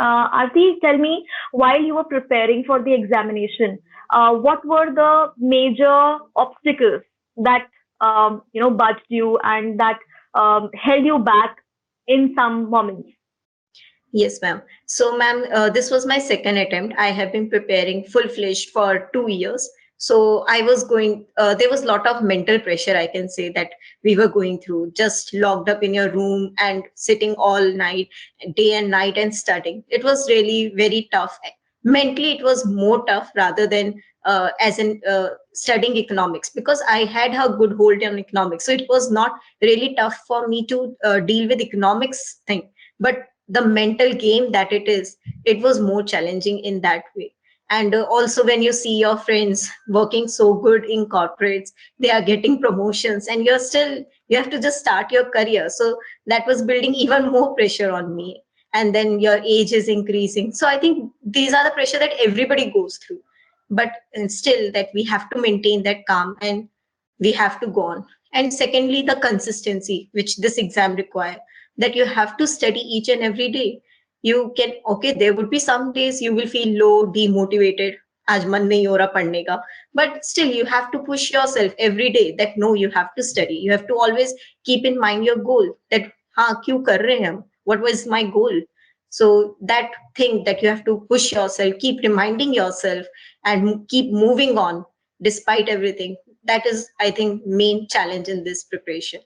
Aarti, tell me, while you were preparing for the examination, what were the major obstacles that budged you and that held you back in some moments? Yes, ma'am. So, ma'am, this was my second attempt. I have been preparing full-fledged for 2 years. So I was going, there was a lot of mental pressure, I can say, that we were going through, just locked up in your room and sitting all night, day and night and studying. It was really very tough. Mentally, it was more tough rather than as in studying economics, because I had a good hold on economics. So it was not really tough for me to deal with economics thing. But the mental game that it was more challenging in that way. And also, when you see your friends working so good in corporates, they are getting promotions, and you have to just start your career. So that was building even more pressure on me. And then your age is increasing. So I think these are the pressure that everybody goes through. But still, that we have to maintain that calm and we have to go on. And secondly, the consistency which this exam requires, that you have to study each and every day. You can, okay, there would be some days you will feel low, demotivated, आज मन नहीं हो रहा पढ़ने का, but still you have to push yourself every day that no, you have to study. You have to always keep in mind your goal, that हाँ क्यों कर रहे हैं हम, what was my goal. So that thing, that you have to push yourself, keep reminding yourself and keep moving on despite everything, that is, I think, main challenge in this preparation.